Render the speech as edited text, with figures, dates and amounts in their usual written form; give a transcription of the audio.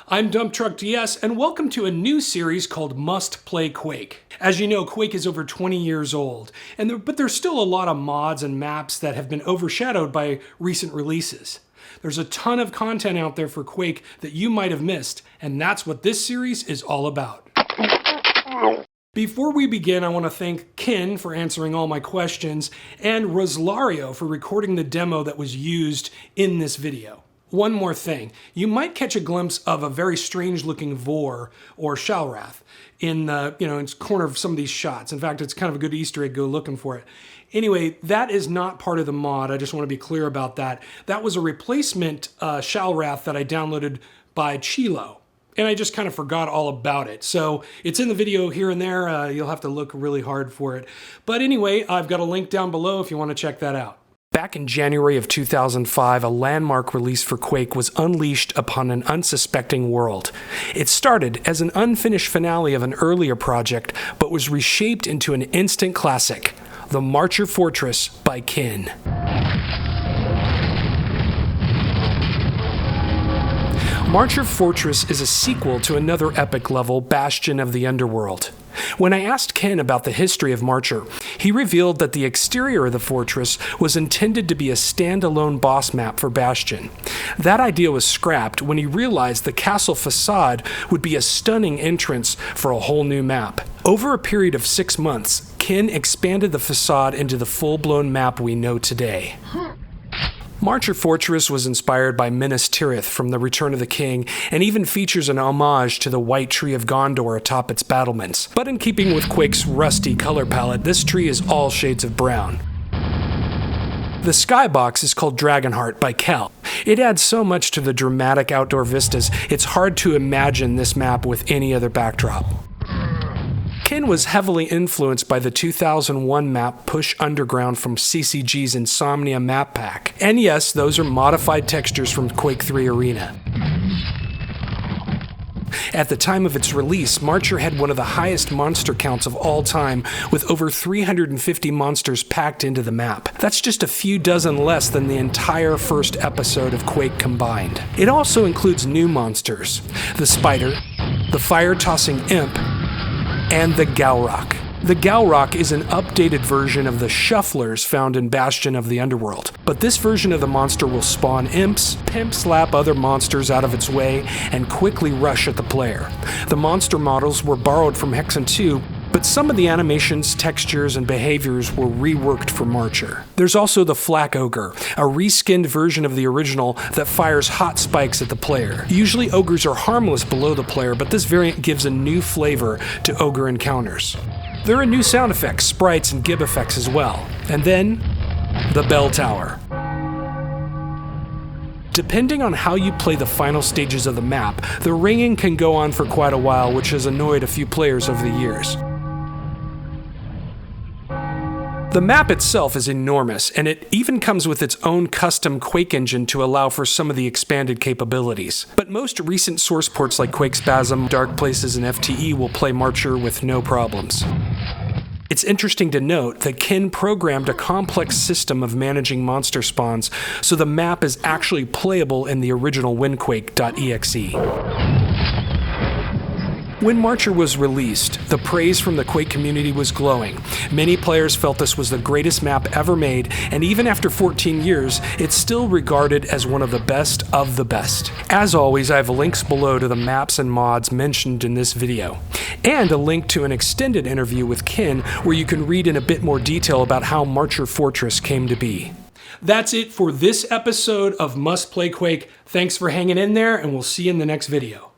I'm Dump Truck DS, and welcome to a new series called Must-Play Quake. As you know, Quake is over 20 years old, but there's still a lot of mods and maps that have been overshadowed by recent releases. There's a ton of content out there for Quake that you might have missed, and that's what this series is all about. Before we begin, I want to thank Kinn for answering all my questions, and Roslario for recording the demo that was used in this video. One more thing, you might catch a glimpse of a very strange looking Vor, or Shalrath, in the in corner of some of these shots. In fact, it's kind of a good Easter egg, go looking for it. Anyway, that is not part of the mod, I just want to be clear about that. That was a replacement Shalrath that I downloaded by Chillo, and I just kind of forgot all about it. So it's in the video here and there, you'll have to look really hard for it. But anyway, I've got a link down below if you want to check that out. Back in January of 2005, a landmark release for Quake was unleashed upon an unsuspecting world. It started as an unfinished finale of an earlier project, but was reshaped into an instant classic, The Marcher Fortress by Kinn. Marcher Fortress is a sequel to another epic level, Bastion of the Underworld. When I asked Kinn about the history of Marcher, he revealed that the exterior of the fortress was intended to be a standalone boss map for Bastion. That idea was scrapped when he realized the castle facade would be a stunning entrance for a whole new map. Over a period of 6 months, Kinn expanded the facade into the full-blown map we know today. Marcher Fortress was inspired by Minas Tirith from The Return of the King, and even features an homage to the white tree of Gondor atop its battlements. But in keeping with Quake's rusty color palette, this tree is all shades of brown. The skybox is called Dragonheart by Kell. It adds so much to the dramatic outdoor vistas, it's hard to imagine this map with any other backdrop. Kinn was heavily influenced by the 2001 map Push Underground from CCG's Insomnia map pack. And yes, those are modified textures from Quake 3 Arena. At the time of its release, Marcher had one of the highest monster counts of all time, with over 350 monsters packed into the map. That's just a few dozen less than the entire first episode of Quake combined. It also includes new monsters: the Spider, the fire-tossing Imp, and the Galrock. The Galrock is an updated version of the Shufflers found in Bastion of the Underworld, but this version of the monster will spawn imps, pimp slap other monsters out of its way, and quickly rush at the player. The monster models were borrowed from Hexen 2, but some of the animations, textures, and behaviors were reworked for Marcher. There's also the Flak Ogre, a reskinned version of the original that fires hot spikes at the player. Usually ogres are harmless below the player, but this variant gives a new flavor to ogre encounters. There are new sound effects, sprites, and gib effects as well. And then, the Bell Tower. Depending on how you play the final stages of the map, the ringing can go on for quite a while, which has annoyed a few players over the years. The map itself is enormous, and it even comes with its own custom Quake engine to allow for some of the expanded capabilities. But most recent source ports like Quake Spasm, Dark Places, and FTE will play Marcher with no problems. It's interesting to note that Kinn programmed a complex system of managing monster spawns, so the map is actually playable in the original WinQuake.exe. When Marcher was released, the praise from the Quake community was glowing. Many players felt this was the greatest map ever made, and even after 14 years, it's still regarded as one of the best of the best. As always, I have links below to the maps and mods mentioned in this video, and a link to an extended interview with Kinn where you can read in a bit more detail about how Marcher Fortress came to be. That's it for this episode of Must Play Quake. Thanks for hanging in there, and we'll see you in the next video.